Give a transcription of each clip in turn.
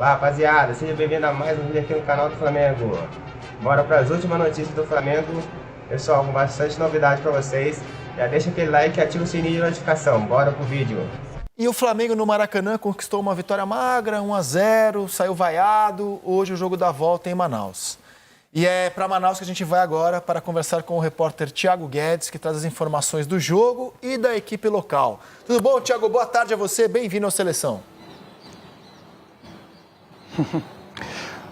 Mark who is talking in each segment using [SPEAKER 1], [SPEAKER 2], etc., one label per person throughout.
[SPEAKER 1] Olá, rapaziada, seja bem-vindo a mais um vídeo aqui no canal do Flamengo. Bora para as últimas notícias do Flamengo. Pessoal, com bastante novidade para vocês. Já deixa aquele like e ativa o sininho de notificação. Bora pro vídeo.
[SPEAKER 2] E o Flamengo no Maracanã conquistou uma vitória magra, 1-0, saiu vaiado. Hoje o jogo da volta em Manaus. E é para Manaus que a gente vai agora para conversar com o repórter Thiago Guedes, que traz as informações do jogo e da equipe local. Tudo bom, Thiago? Boa tarde a você, bem-vindo ao Seleção.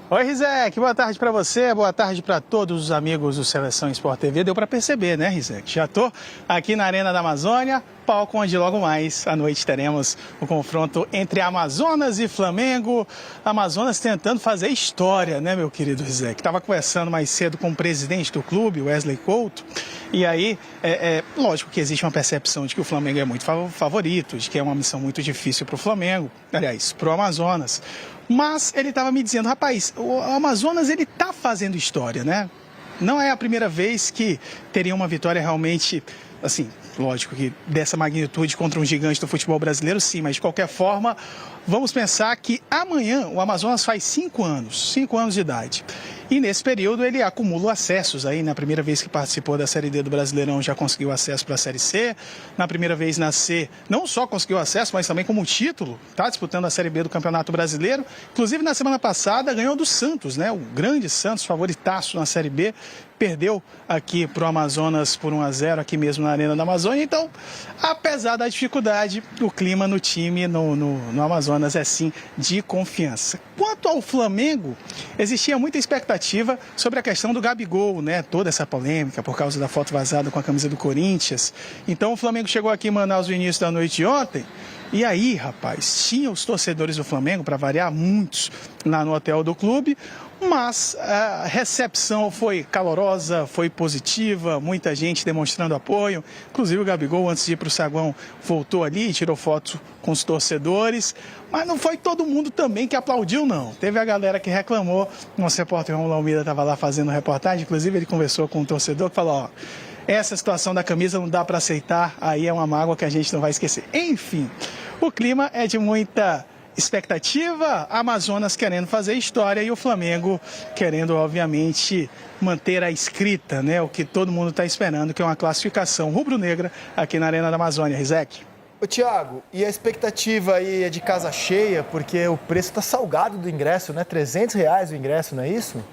[SPEAKER 3] Oi, Rizek, boa tarde para você, boa tarde para todos os amigos do Seleção Sport TV. Deu para perceber, né, Rizek? Já estou aqui na Arena da Amazônia, palco onde logo mais à noite teremos o confronto entre Amazonas e Flamengo. Amazonas tentando fazer história, né, meu querido Rizek? Estava conversando mais cedo com o presidente do clube, Wesley Couto, e aí, lógico que existe uma percepção de que o Flamengo é muito favorito, de que é uma missão muito difícil para o Flamengo, aliás, para o Amazonas. Mas ele estava me dizendo, rapaz, o Amazonas ele está fazendo história, né? Não é a primeira vez que teria uma vitória realmente, assim, lógico que dessa magnitude contra um gigante do futebol brasileiro, sim, mas de qualquer forma, vamos pensar que amanhã o Amazonas faz 5 anos de idade. E nesse período ele acumula acessos aí, na primeira vez que participou da Série D do Brasileirão já conseguiu acesso para a Série C, na primeira vez na C não só conseguiu acesso, mas também como título, está disputando a Série B do Campeonato Brasileiro, inclusive na semana passada ganhou do Santos, né, o grande Santos, favoritaço na Série B, perdeu aqui para o Amazonas por 1-0 aqui mesmo na Arena da Amazônia, então apesar da dificuldade, o clima no time, no Amazonas é sim de confiança. Quanto ao Flamengo, existia muita expectativa sobre a questão do Gabigol, né? Toda essa polêmica por causa da foto vazada com a camisa do Corinthians. Então o Flamengo chegou aqui em Manaus no início da noite de ontem. E aí, rapaz, tinha os torcedores do Flamengo, para variar, muitos lá no hotel do clube, mas a recepção foi calorosa, foi positiva, muita gente demonstrando apoio. Inclusive o Gabigol, antes de ir para o saguão, voltou ali e tirou foto com os torcedores. Mas não foi todo mundo também que aplaudiu, não. Teve a galera que reclamou. Nosso repórter Romulo Almeida estava lá fazendo reportagem, inclusive ele conversou com um torcedor que falou, ó, essa situação da camisa não dá para aceitar, aí é uma mágoa que a gente não vai esquecer. Enfim, o clima é de muita expectativa, Amazonas querendo fazer história e o Flamengo querendo, obviamente, manter a escrita, né? O que todo mundo está esperando, que é uma classificação rubro-negra aqui na Arena da Amazônia. Rizek.
[SPEAKER 2] Ô, Thiago, e a expectativa aí é de casa cheia, porque o preço está salgado do ingresso, né? R$300 o ingresso, não é isso?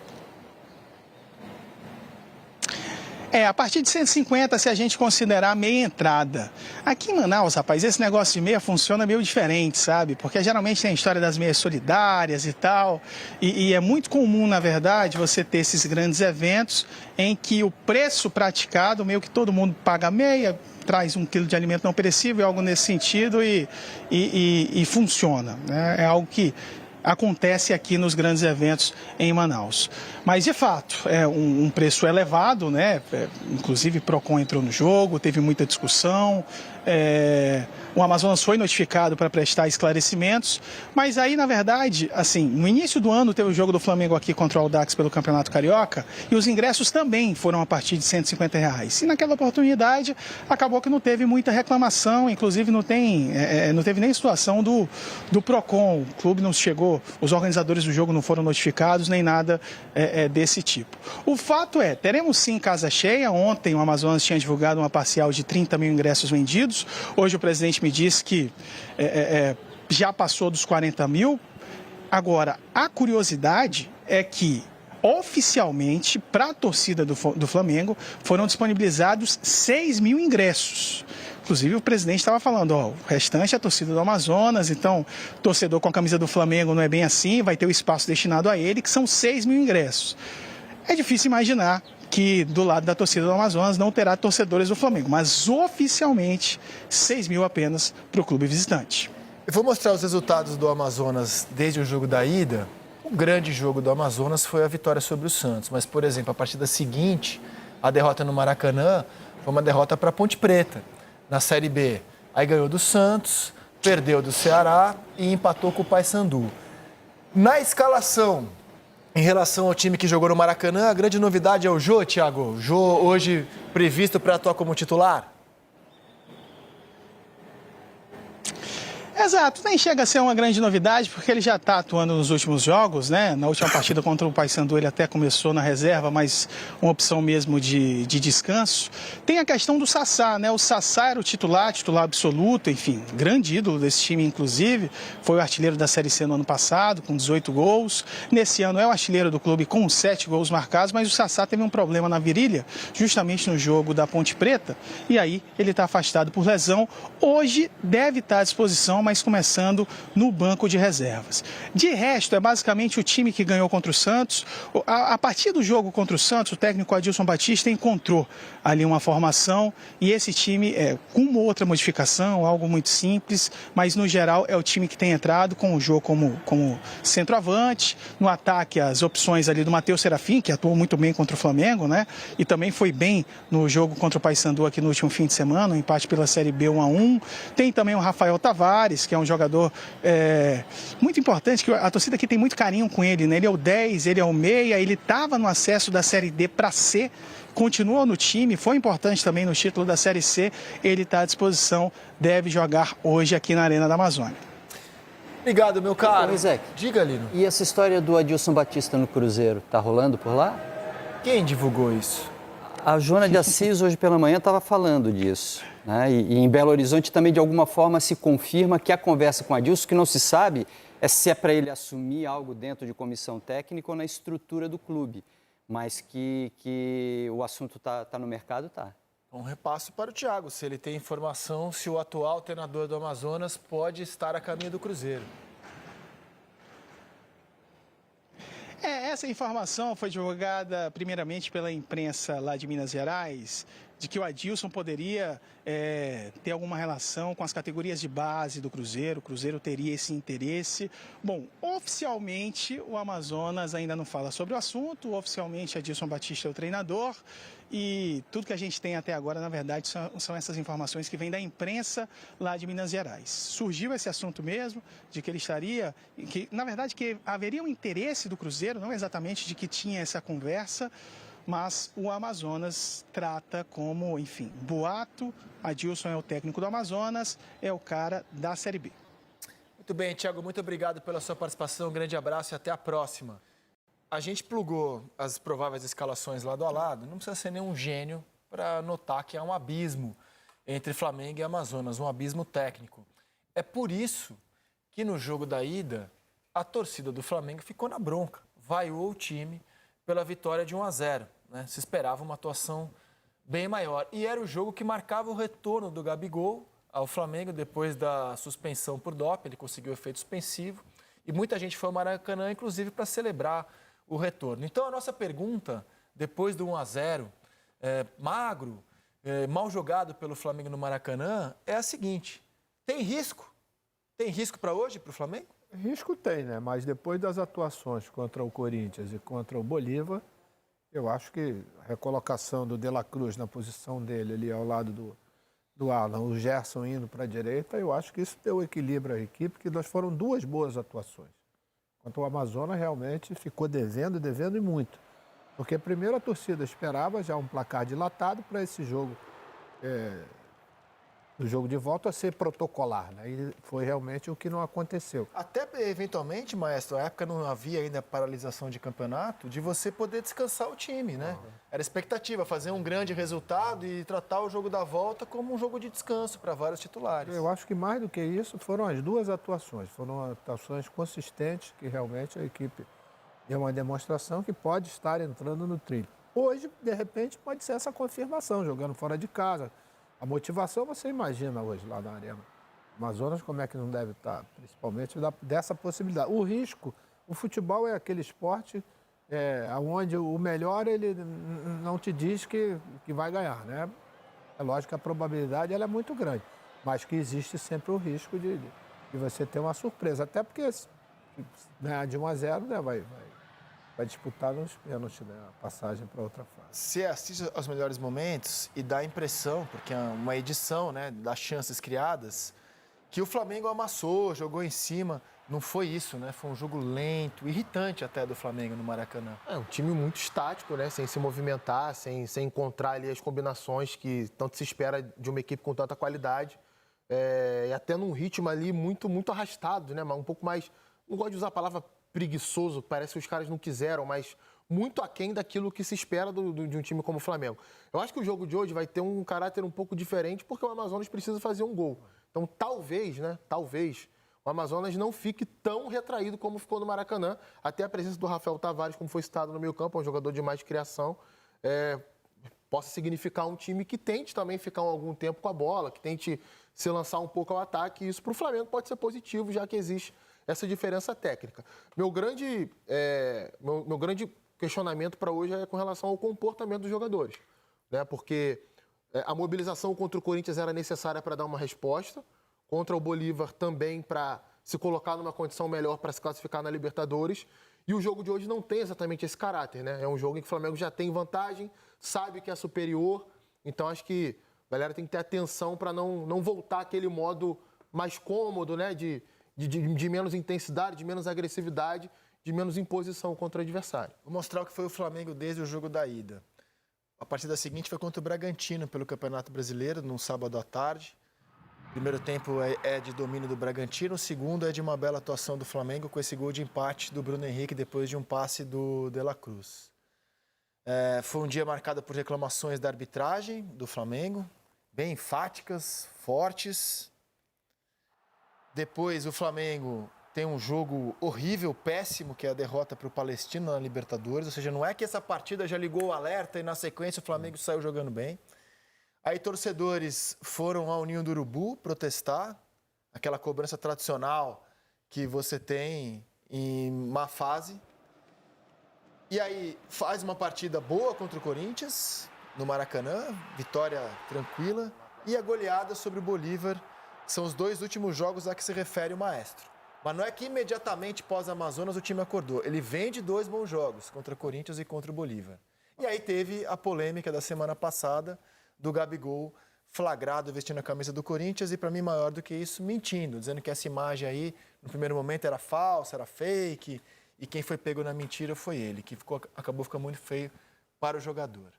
[SPEAKER 3] A partir de 150 se a gente considerar meia entrada. Aqui em Manaus, rapaz, esse negócio de meia funciona meio diferente, sabe? Porque geralmente tem a história das meias solidárias e tal. E é muito comum, na verdade, você ter esses grandes eventos em que o preço praticado, meio que todo mundo paga meia, traz 1 quilo de alimento não perecível, algo nesse sentido e funciona, né? É algo que acontece aqui nos grandes eventos em Manaus. Mas, de fato, é um preço elevado, né? Inclusive, Procon entrou no jogo, teve muita discussão. O Amazonas foi notificado para prestar esclarecimentos, mas aí, na verdade, assim, no início do ano teve o jogo do Flamengo aqui contra o Audax pelo Campeonato Carioca e os ingressos também foram a partir de R$150. E naquela oportunidade acabou que não teve muita reclamação, inclusive não teve nem situação do Procon, o clube não chegou, os organizadores do jogo não foram notificados, nem nada desse tipo. O fato é, teremos sim casa cheia. Ontem o Amazonas tinha divulgado uma parcial de 30 mil ingressos vendidos. Hoje o presidente me disse que já passou dos 40 mil. Agora, a curiosidade é que, oficialmente, para a torcida do Flamengo, foram disponibilizados 6 mil ingressos. Inclusive, o presidente estava falando, ó, o restante é a torcida do Amazonas, então, torcedor com a camisa do Flamengo não é bem assim, vai ter o espaço destinado a ele, que são 6 mil ingressos. É difícil imaginar que do lado da torcida do Amazonas não terá torcedores do Flamengo, mas oficialmente 6 mil apenas para o clube visitante.
[SPEAKER 2] Eu vou mostrar os resultados do Amazonas desde o jogo da ida. O grande jogo do Amazonas foi a vitória sobre o Santos, mas, por exemplo, a partida seguinte, a derrota no Maracanã, foi uma derrota para a Ponte Preta, na Série B. Aí ganhou do Santos, perdeu do Ceará e empatou com o Paysandu. Na escalação, em relação ao time que jogou no Maracanã, a grande novidade é o Jô, Thiago. Jô hoje previsto para atuar como titular?
[SPEAKER 3] Exato, nem chega a ser uma grande novidade, porque ele já está atuando nos últimos jogos, né? Na última partida contra o Paysandu ele até começou na reserva, mas uma opção mesmo de descanso. Tem a questão do Sassá, né? O Sassá era o titular absoluto, enfim, grande ídolo desse time, inclusive. Foi o artilheiro da Série C no ano passado, com 18 gols. Nesse ano é o artilheiro do clube com 7 gols marcados, mas o Sassá teve um problema na virilha, justamente no jogo da Ponte Preta, e aí ele está afastado por lesão. Hoje deve estar à disposição, mas começando no banco de reservas. De resto, é basicamente o time que ganhou contra o Santos. A partir do jogo contra o Santos, o técnico Adilson Batista encontrou ali uma formação e esse time, com uma outra modificação, algo muito simples, mas no geral é o time que tem entrado com o jogo como centroavante. No ataque, as opções ali do Matheus Serafim, que atuou muito bem contra o Flamengo, né? E também foi bem no jogo contra o Paysandu aqui no último fim de semana, um empate pela Série B 1-1. Tem também o Rafael Tavares, que é um jogador muito importante, que a torcida aqui tem muito carinho com ele, né? Ele é o 10, ele é o meia, ele estava no acesso da Série D para C, continua no time, foi importante também no título da Série C, ele está à disposição, deve jogar hoje aqui na Arena da Amazônia.
[SPEAKER 2] Obrigado, meu caro.
[SPEAKER 4] Isaac,
[SPEAKER 2] Diga, Lino.
[SPEAKER 4] e essa história do Adilson Batista no Cruzeiro, tá rolando por lá?
[SPEAKER 2] Quem divulgou isso?
[SPEAKER 4] A Joana de Assis, hoje pela manhã, estava falando disso. Né? E em Belo Horizonte também, de alguma forma, se confirma que a conversa com o Adilson, que não se sabe, se é para ele assumir algo dentro de comissão técnica ou na estrutura do clube. Mas que o assunto tá no mercado, tá.
[SPEAKER 2] Um repasso para o Thiago, se ele tem informação se o atual treinador do Amazonas pode estar a caminho do Cruzeiro.
[SPEAKER 3] Essa informação foi divulgada primeiramente pela imprensa lá de Minas Gerais, de que o Adilson poderia ter alguma relação com as categorias de base do Cruzeiro, o Cruzeiro teria esse interesse. Bom, oficialmente o Amazonas ainda não fala sobre o assunto, oficialmente Adilson Batista é o treinador e tudo que a gente tem até agora, na verdade, são essas informações que vêm da imprensa lá de Minas Gerais. Surgiu esse assunto mesmo, de que ele estaria, que na verdade que haveria um interesse do Cruzeiro, não exatamente de que tinha essa conversa, mas o Amazonas trata como, enfim, boato. Adilson é o técnico do Amazonas, é o cara da Série B.
[SPEAKER 2] Muito bem, Thiago, muito obrigado pela sua participação, um grande abraço e até a próxima. A gente plugou as prováveis escalações lado a lado, não precisa ser nenhum gênio para notar que há um abismo entre Flamengo e Amazonas, um abismo técnico. É por isso que no jogo da ida, a torcida do Flamengo ficou na bronca, vaiou o time pela vitória de 1-0. Né? Se esperava uma atuação bem maior. E era o jogo que marcava o retorno do Gabigol ao Flamengo depois da suspensão por doping. Ele conseguiu efeito suspensivo. E muita gente foi ao Maracanã, inclusive, para celebrar o retorno. Então, a nossa pergunta, depois do 1-0, magro, mal jogado pelo Flamengo no Maracanã, é a seguinte: tem risco? Tem risco para hoje, para o Flamengo?
[SPEAKER 5] Risco tem, né? Mas depois das atuações contra o Corinthians e contra o Bolívar, eu acho que a recolocação do De La Cruz na posição dele ali ao lado do Alan, o Gerson indo para a direita, eu acho que isso deu equilíbrio à equipe, que nós foram duas boas atuações. Enquanto o Amazonas realmente ficou devendo e muito. Porque primeiro a torcida esperava já um placar dilatado para esse jogo, do jogo de volta, a ser protocolar, né? E foi realmente o que não aconteceu.
[SPEAKER 2] Até, eventualmente, maestro, na época não havia ainda paralisação de campeonato, de você poder descansar o time, né? Era expectativa, fazer um grande resultado e tratar o jogo da volta como um jogo de descanso para vários titulares.
[SPEAKER 5] Eu acho que mais do que isso foram as duas atuações. Foram atuações consistentes que realmente a equipe deu uma demonstração que pode estar entrando no trilho. Hoje, de repente, pode ser essa confirmação, jogando fora de casa. A motivação você imagina hoje lá na Arena. Amazonas, como é que não deve estar? Principalmente dessa possibilidade. O risco, o futebol é aquele esporte onde o melhor ele não te diz que vai ganhar, né? É lógico que a probabilidade ela é muito grande, mas que existe sempre o risco de você ter uma surpresa. Até porque ganhar de 1-0, né, vai disputar nos pênaltis, né, a passagem para outra fase.
[SPEAKER 2] Você assiste aos melhores momentos e dá a impressão, porque é uma edição, né, das chances criadas, que o Flamengo amassou, jogou em cima. Não foi isso, né? Foi um jogo lento, irritante até do Flamengo no Maracanã.
[SPEAKER 6] É um time muito estático, né? Sem se movimentar, sem encontrar ali as combinações que tanto se espera de uma equipe com tanta qualidade. e até num ritmo ali muito, muito arrastado, né? Um pouco mais, não gosto de usar a palavra preguiçoso, parece que os caras não quiseram, mas muito aquém daquilo que se espera de um time como o Flamengo. Eu acho que o jogo de hoje vai ter um caráter um pouco diferente, porque o Amazonas precisa fazer um gol. Então, talvez, o Amazonas não fique tão retraído como ficou no Maracanã. Até a presença do Rafael Tavares, como foi citado no meio-campo, é um jogador de mais criação, possa significar um time que tente também ficar algum tempo com a bola, que tente se lançar um pouco ao ataque. E isso para o Flamengo pode ser positivo, já que existe essa diferença técnica. Meu grande questionamento para hoje é com relação ao comportamento dos jogadores, né? Porque a mobilização contra o Corinthians era necessária para dar uma resposta, contra o Bolívar também para se colocar numa condição melhor para se classificar na Libertadores, e o jogo de hoje não tem exatamente esse caráter, né? É um jogo em que o Flamengo já tem vantagem, sabe que é superior, então acho que a galera tem que ter atenção para não voltar àquele modo mais cômodo, né? De menos intensidade, de menos agressividade, de menos imposição contra o adversário.
[SPEAKER 2] Vou mostrar o que foi o Flamengo desde o jogo da ida. A partida seguinte foi contra o Bragantino pelo Campeonato Brasileiro, num sábado à tarde. O primeiro tempo é de domínio do Bragantino, o segundo é de uma bela atuação do Flamengo com esse gol de empate do Bruno Henrique depois de um passe do De La Cruz. Foi um dia marcado por reclamações da arbitragem do Flamengo, bem enfáticas, fortes. Depois o Flamengo tem um jogo horrível, péssimo, que é a derrota para o Palestino na Libertadores. Ou seja, não é que essa partida já ligou o alerta e na sequência o Flamengo saiu jogando bem. Aí torcedores foram ao Ninho do Urubu protestar, aquela cobrança tradicional que você tem em má fase. E aí faz uma partida boa contra o Corinthians, no Maracanã, vitória tranquila. E a goleada sobre o Bolívar, são os dois últimos jogos a que se refere o maestro. Mas não é que imediatamente pós-Amazonas o time acordou. Ele vem de 2 bons jogos, contra o Corinthians e contra o Bolívar. E aí teve a polêmica da semana passada do Gabigol flagrado vestindo a camisa do Corinthians e, para mim, maior do que isso, mentindo, dizendo que essa imagem aí, no primeiro momento, era falsa, era fake, e quem foi pego na mentira foi ele, que acabou ficando muito feio para o jogador.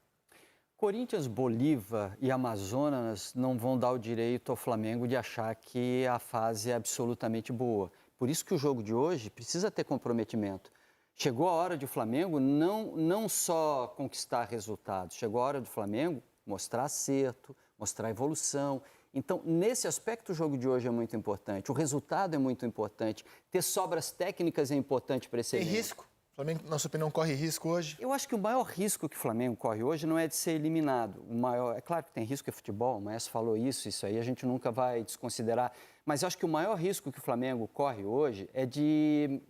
[SPEAKER 4] Corinthians, Bolívar e Amazonas não vão dar o direito ao Flamengo de achar que a fase é absolutamente boa. Por isso que o jogo de hoje precisa ter comprometimento. Chegou a hora de o Flamengo não só conquistar resultados, chegou a hora do Flamengo mostrar acerto, mostrar evolução. Então, nesse aspecto, o jogo de hoje é muito importante. O resultado é muito importante. Ter sobras técnicas é importante para esse
[SPEAKER 2] Tem
[SPEAKER 4] elenco.
[SPEAKER 2] risco? O Flamengo, na sua opinião, corre risco hoje?
[SPEAKER 4] Eu acho que o maior risco que o Flamengo corre hoje não é de ser eliminado. É claro que tem risco, é futebol, o Maestro falou isso aí a gente nunca vai desconsiderar. Mas eu acho que o maior risco que o Flamengo corre hoje é de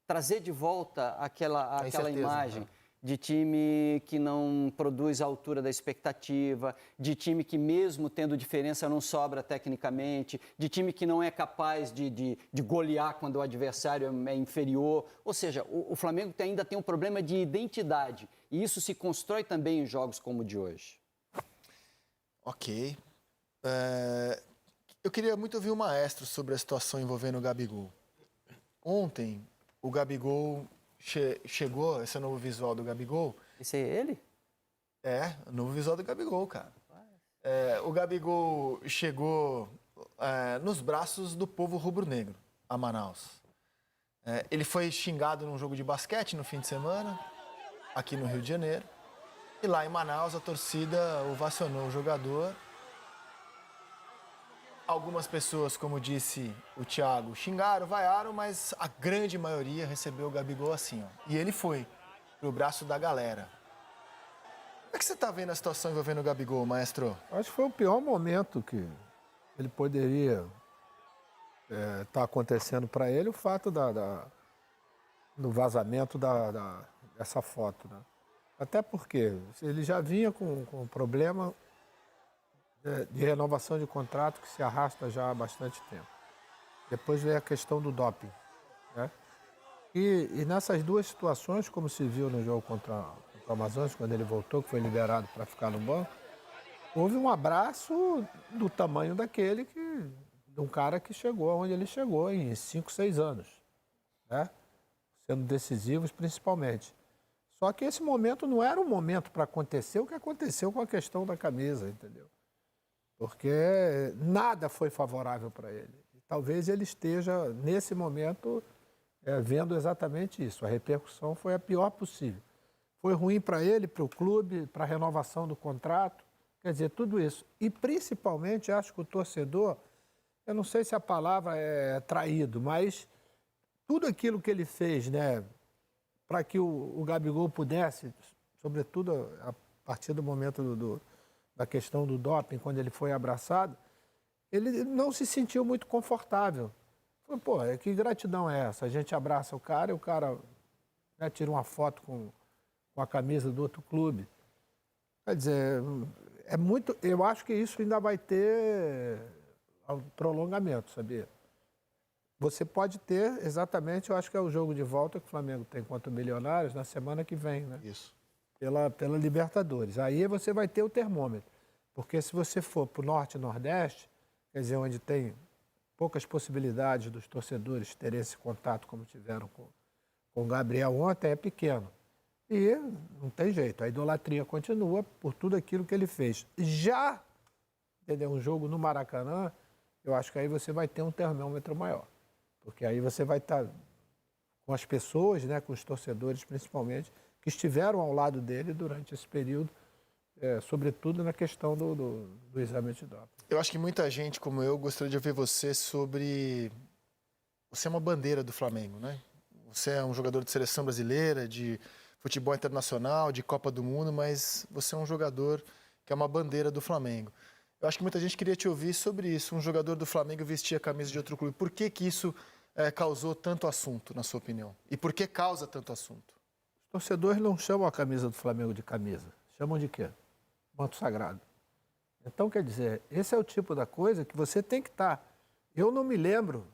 [SPEAKER 4] trazer de volta aquela imagem de time que não produz à altura da expectativa, de time que mesmo tendo diferença não sobra tecnicamente, de time que não é capaz de golear quando o adversário é inferior. Ou seja, o Flamengo ainda tem um problema de identidade e isso se constrói também em jogos como o de hoje.
[SPEAKER 2] Ok. Eu queria muito ouvir o Maestro sobre a situação envolvendo o Gabigol. Ontem, o Gabigol chegou, esse é o novo visual do Gabigol.
[SPEAKER 4] Esse é ele?
[SPEAKER 2] É, o novo visual do Gabigol, cara. O Gabigol chegou nos braços do povo rubro-negro, a Manaus. Ele foi xingado num jogo de basquete no fim de semana, aqui no Rio de Janeiro. E lá em Manaus, a torcida ovacionou o jogador. Algumas pessoas, como disse o Thiago, xingaram, vaiaram, mas a grande maioria recebeu o Gabigol assim, ó. E ele foi pro braço da galera. Como é que você tá vendo a situação envolvendo o Gabigol, Maestro?
[SPEAKER 5] Acho que foi o pior momento que ele poderia estar acontecendo para ele, o fato do vazamento dessa foto, né? Até porque ele já vinha com um problema de renovação de contrato que se arrasta já há bastante tempo. Depois veio a questão do doping, né? E nessas duas situações, como se viu no jogo contra o Amazonas, quando ele voltou, que foi liberado para ficar no banco, houve um abraço do tamanho de um cara que chegou onde ele chegou em 5, 6 anos, né? Sendo decisivos principalmente. Só que esse momento não era um momento para acontecer o que aconteceu com a questão da camisa, entendeu? porque nada foi favorável para ele. Talvez ele esteja, nesse momento, vendo exatamente isso. A repercussão foi a pior possível. Foi ruim para ele, para o clube, para a renovação do contrato, quer dizer, tudo isso. E, principalmente, acho que o torcedor, eu não sei se a palavra é traído, mas tudo aquilo que ele fez, né, para que o Gabigol pudesse, sobretudo a partir do momento da questão do doping, quando ele foi abraçado, ele não se sentiu muito confortável. Falei, pô, que gratidão é essa? A gente abraça o cara e o cara, né, tira uma foto com a camisa do outro clube. Quer dizer, é muito. Eu acho que isso ainda vai ter prolongamento, sabia? Você pode ter, exatamente, eu acho que é o jogo de volta que o Flamengo tem contra o Milionários na semana que vem, né?
[SPEAKER 6] Isso.
[SPEAKER 5] Pela Libertadores. Aí você vai ter o termômetro. Porque se você for para o Norte e Nordeste, quer dizer, onde tem poucas possibilidades dos torcedores terem esse contato como tiveram com o Gabriel ontem, é pequeno. E não tem jeito, a idolatria continua por tudo aquilo que ele fez. Já, entendeu, um jogo no Maracanã, eu acho que aí você vai ter um termômetro maior. Porque aí você vai estar com as pessoas, né, com os torcedores principalmente, que estiveram ao lado dele durante esse período, sobretudo na questão do exame de doping.
[SPEAKER 2] Eu acho que muita gente, como eu, gostaria de ouvir você sobre... Você é uma bandeira do Flamengo, né? Você é um jogador de seleção brasileira, de futebol internacional, de Copa do Mundo, mas você é um jogador que é uma bandeira do Flamengo. Eu acho que muita gente queria te ouvir sobre isso. Um jogador do Flamengo vestir a camisa de outro clube. Por que isso causou tanto assunto, na sua opinião? E por que causa tanto assunto?
[SPEAKER 5] Os torcedores não chamam a camisa do Flamengo de camisa. Chamam de quê? Manto sagrado. Então, quer dizer, esse é o tipo da coisa que você tem que estar. Eu não me lembro,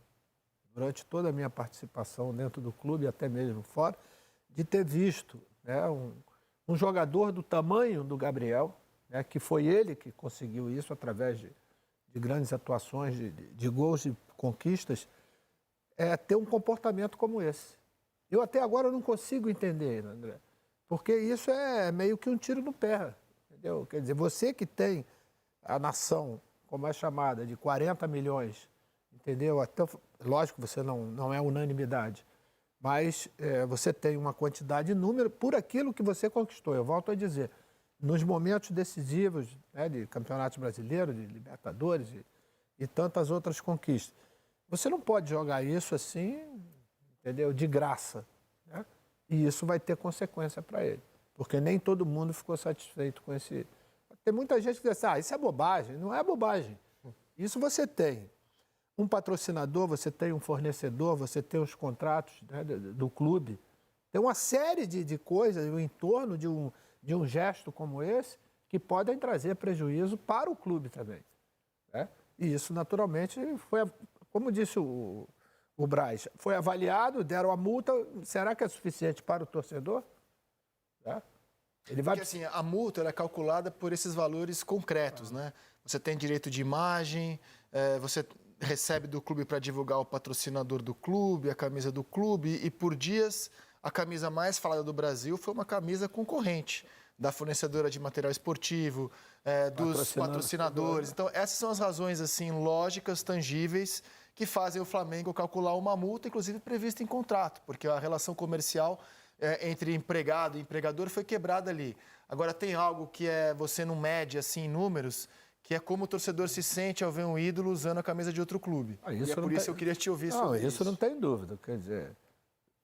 [SPEAKER 5] durante toda a minha participação dentro do clube, até mesmo fora, de ter visto, né, um jogador do tamanho do Gabriel, né, que foi ele que conseguiu isso através de grandes atuações, de gols e conquistas, ter um comportamento como esse. Eu até agora não consigo entender, André, porque isso é meio que um tiro no pé, entendeu? Quer dizer, você que tem a nação, como é chamada, de 40 milhões, entendeu? Até, lógico que você não é unanimidade, mas você tem uma quantidade de número por aquilo que você conquistou. Eu volto a dizer, nos momentos decisivos, né, de campeonatos brasileiros, de Libertadores e tantas outras conquistas. Você não pode jogar isso assim, entendeu? De graça, né? E isso vai ter consequência para ele, porque nem todo mundo ficou satisfeito com esse... Tem muita gente que diz assim, isso é bobagem. Não é bobagem. Isso você tem um patrocinador, você tem um fornecedor, você tem os contratos, né, do clube. Tem uma série de coisas em torno de um gesto como esse que podem trazer prejuízo para o clube também, né? E isso, naturalmente, foi, como disse o Braz, foi avaliado, deram a multa. Será que é suficiente para o torcedor? Né? Ele vai...
[SPEAKER 2] Porque assim, a multa ela é calculada por esses valores concretos, né? Você tem direito de imagem, você recebe do clube para divulgar o patrocinador do clube, a camisa do clube, e por dias a camisa mais falada do Brasil foi uma camisa concorrente da fornecedora de material esportivo, dos patrocinadores. Então, essas são as razões assim lógicas, tangíveis, que fazem o Flamengo calcular uma multa, inclusive prevista em contrato, porque a relação comercial entre empregado e empregador foi quebrada ali. Agora, tem algo que você não mede assim em números, que é como o torcedor se sente ao ver um ídolo usando a camisa de outro clube. E é por isso que eu queria te ouvir sobre isso.
[SPEAKER 5] Isso não tem dúvida. Quer dizer,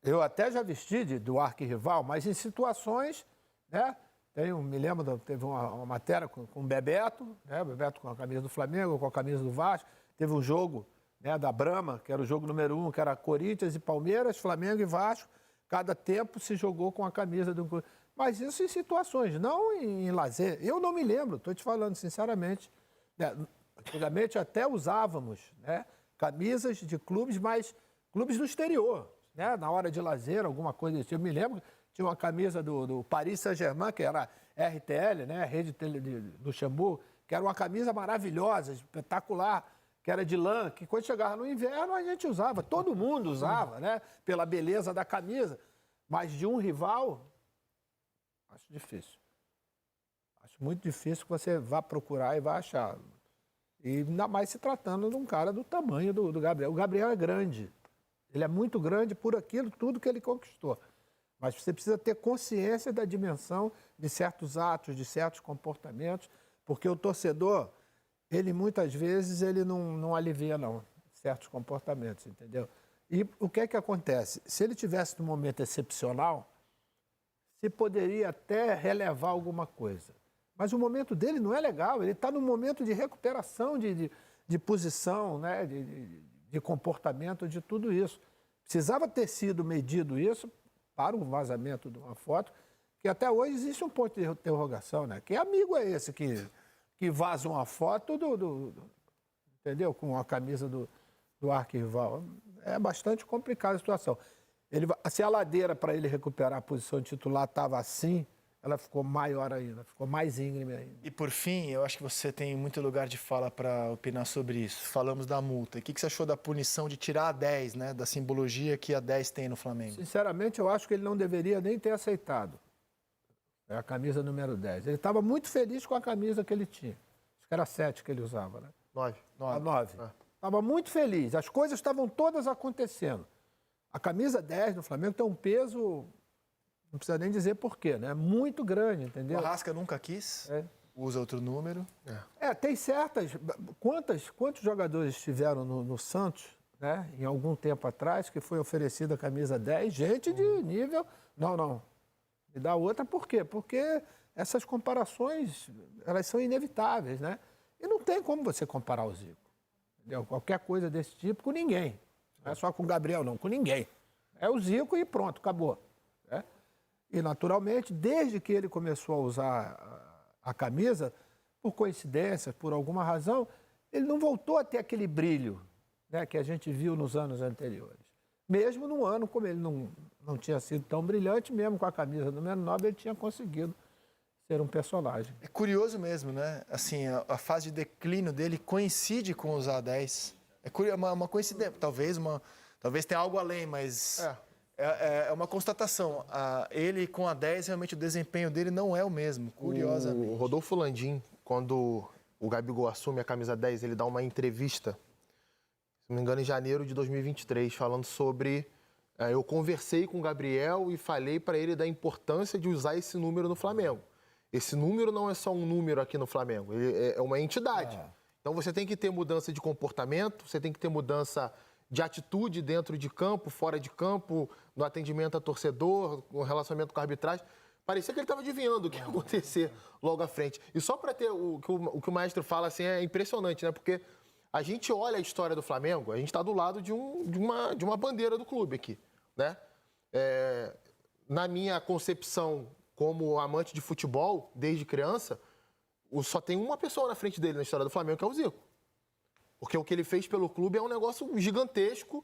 [SPEAKER 5] eu até já vesti do arquirrival, mas em situações, né? Me lembro, teve uma matéria com o Bebeto, né? O Bebeto com a camisa do Flamengo, com a camisa do Vasco. Teve um jogo, né, da Brahma, que era o jogo número 1, que era Corinthians e Palmeiras, Flamengo e Vasco. Cada tempo se jogou com a camisa do clube. Mas isso em situações, não em lazer. Eu não me lembro, estou te falando sinceramente. Né? Antigamente até usávamos, né, camisas de clubes, mas clubes do exterior. Né? Na hora de lazer, alguma coisa desse tipo. Eu me lembro, tinha uma camisa do Paris Saint-Germain, que era RTL, né, Rede de Luxemburgo, que era uma camisa maravilhosa, espetacular, que era de lã, que quando chegava no inverno a gente usava, todo mundo usava, né, pela beleza da camisa. Mas de um rival, acho difícil. Acho muito difícil que você vá procurar e vá achar. E ainda mais se tratando de um cara do tamanho do Gabriel. O Gabriel é grande. Ele é muito grande por aquilo, tudo que ele conquistou. Mas você precisa ter consciência da dimensão de certos atos, de certos comportamentos, porque o torcedor, ele muitas vezes, ele não alivia, não, certos comportamentos, entendeu? E o que é que acontece? Se ele tivesse num momento excepcional, se poderia até relevar alguma coisa. Mas o momento dele não é legal, ele está num momento de recuperação de posição, né? de comportamento, de tudo isso. Precisava ter sido medido isso para um vazamento de uma foto, que até hoje existe um ponto de interrogação, né? Que amigo é esse que vaza uma foto entendeu? Com a camisa do arquirrival. É bastante complicada a situação. Se a ladeira para ele recuperar a posição de titular estava assim, ela ficou maior ainda, ficou mais íngreme ainda.
[SPEAKER 2] E por fim, eu acho que você tem muito lugar de fala para opinar sobre isso. Falamos da multa. O que você achou da punição de tirar a 10, né? Da simbologia que a 10 tem no Flamengo?
[SPEAKER 5] Sinceramente, eu acho que ele não deveria nem ter aceitado a camisa número 10. Ele estava muito feliz com a camisa que ele tinha. Acho que era 7 que ele usava, né?
[SPEAKER 6] 9.
[SPEAKER 5] A 9. Estava muito feliz. As coisas estavam todas acontecendo. A camisa 10 do Flamengo tem um peso, não precisa nem dizer porquê, né? Muito grande, entendeu?
[SPEAKER 2] O Arrasca nunca quis, usa outro número.
[SPEAKER 5] Tem certas... Quantos jogadores estiveram no Santos, né? Em algum tempo atrás, que foi oferecida a camisa 10? Gente de nível... Não. Me dá outra, por quê? Porque essas comparações, elas são inevitáveis, né? E não tem como você comparar o Zico. Entendeu? Qualquer coisa desse tipo com ninguém. Não é só com o Gabriel, não, com ninguém. É o Zico e pronto, acabou. Né? E, naturalmente, desde que ele começou a usar a camisa, por coincidência, por alguma razão, ele não voltou a ter aquele brilho, né, que a gente viu nos anos anteriores. Mesmo num ano, como ele não tinha sido tão brilhante, mesmo com a camisa número 9, ele tinha conseguido ser um personagem.
[SPEAKER 2] É curioso mesmo, né? Assim, a fase de declínio dele coincide com usar a 10. É uma coincidência, talvez tenha algo além, mas é uma constatação. Ele com a 10, realmente o desempenho dele não é o mesmo, curiosamente.
[SPEAKER 6] O Rodolfo Landim, quando o Gabigol assume a camisa 10, ele dá uma entrevista, se não me engano, em janeiro de 2023, falando sobre... eu conversei com o Gabriel e falei para ele da importância de usar esse número no Flamengo. Esse número não é só um número aqui no Flamengo, ele é uma entidade. Então você tem que ter mudança de comportamento, você tem que ter mudança de atitude dentro de campo, fora de campo, no atendimento a torcedor, no relacionamento com a arbitragem. Parecia que ele estava adivinhando o que ia acontecer logo à frente. E só para ter o que o maestro fala assim, é impressionante, né? Porque a gente olha a história do Flamengo, a gente está do lado de uma bandeira do clube aqui, né? Na minha concepção como amante de futebol, desde criança, só tem uma pessoa na frente dele na história do Flamengo, que é o Zico. Porque o que ele fez pelo clube é um negócio gigantesco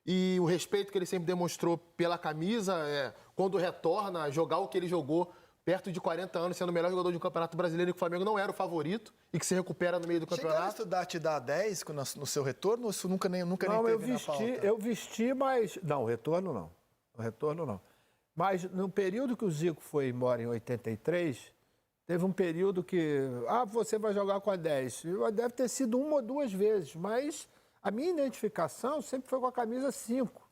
[SPEAKER 6] e o respeito que ele sempre demonstrou pela camisa, quando retorna a jogar o que ele jogou perto de 40 anos, sendo o melhor jogador de um campeonato brasileiro, que o Flamengo não era o favorito e que se recupera no meio do campeonato.
[SPEAKER 2] Chegaram a estudar te dar 10 no seu retorno ou isso nunca nem teve na pauta?
[SPEAKER 5] Eu vesti, mas... Não, o retorno não. Mas no período que o Zico foi embora, em 83... Teve um período que, você vai jogar com a 10. Deve ter sido uma ou duas vezes, mas a minha identificação sempre foi com a camisa 5,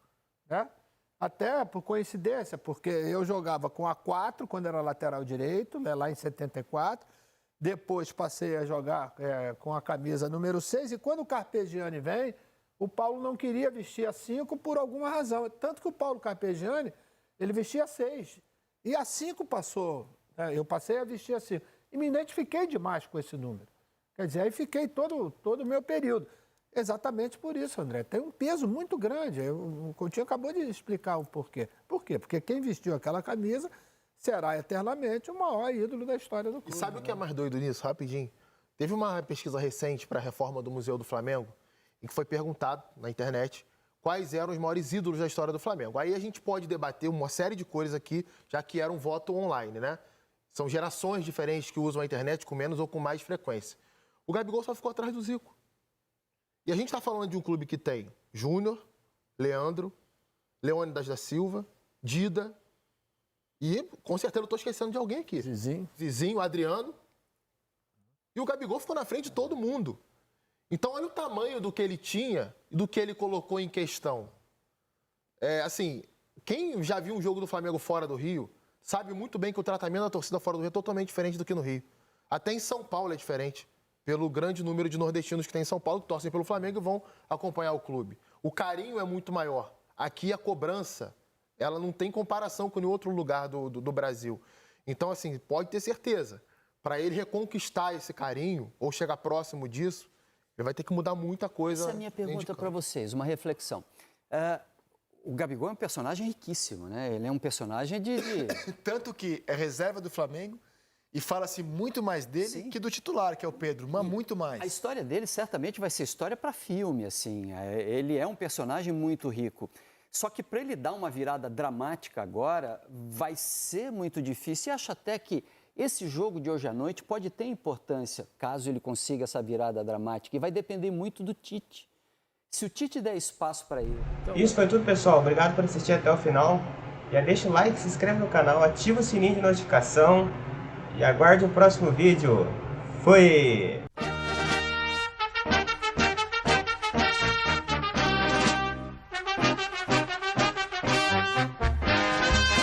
[SPEAKER 5] né? Até por coincidência, porque eu jogava com a 4 quando era lateral direito, né, lá em 74. Depois passei a jogar com a camisa número 6 e quando o Carpegiani vem, o Paulo não queria vestir a 5 por alguma razão. Tanto que o Paulo Carpegiani, ele vestia a 6. E a 5 passou... Eu passei a vestir assim. E me identifiquei demais com esse número. Quer dizer, aí fiquei todo o meu período. Exatamente por isso, André. Tem um peso muito grande. O Coutinho acabou de explicar o porquê. Por quê? Porque quem vestiu aquela camisa será eternamente o maior ídolo da história do clube.
[SPEAKER 6] E sabe o que é mais doido nisso? Rapidinho. Teve uma pesquisa recente para a reforma do Museu do Flamengo, em que foi perguntado na internet quais eram os maiores ídolos da história do Flamengo. Aí a gente pode debater uma série de coisas aqui, já que era um voto online, né? São gerações diferentes que usam a internet com menos ou com mais frequência. O Gabigol só ficou atrás do Zico. E a gente está falando de um clube que tem Júnior, Leandro, Leônidas da Silva, Dida e, com certeza, eu estou esquecendo de alguém aqui.
[SPEAKER 5] Zizinho,
[SPEAKER 6] Adriano. E o Gabigol ficou na frente de todo mundo. Então, olha o tamanho do que ele tinha e do que ele colocou em questão. Assim, quem já viu um jogo do Flamengo fora do Rio, sabe muito bem que o tratamento da torcida fora do Rio é totalmente diferente do que no Rio. Até em São Paulo é diferente, pelo grande número de nordestinos que tem em São Paulo, que torcem pelo Flamengo e vão acompanhar o clube. O carinho é muito maior. Aqui a cobrança, ela não tem comparação com nenhum outro lugar do Brasil. Então, assim, pode ter certeza, para ele reconquistar esse carinho, ou chegar próximo disso, ele vai ter que mudar muita coisa.
[SPEAKER 4] Essa é a minha pergunta para vocês, uma reflexão. O Gabigol é um personagem riquíssimo, né? Ele é um personagem de...
[SPEAKER 2] Tanto que é reserva do Flamengo e fala-se muito mais dele que do titular, que é o Pedro, mas muito mais.
[SPEAKER 4] A história dele certamente vai ser história para filme, assim. Ele é um personagem muito rico. Só que para ele dar uma virada dramática agora, vai ser muito difícil. E acho até que esse jogo de hoje à noite pode ter importância, caso ele consiga essa virada dramática. E vai depender muito do Tite. Se o Tite der espaço para ele...
[SPEAKER 1] Isso foi tudo, pessoal. Obrigado por assistir até o final. Já deixa o like, se inscreve no canal, ativa o sininho de notificação e aguarde o próximo vídeo. Fui!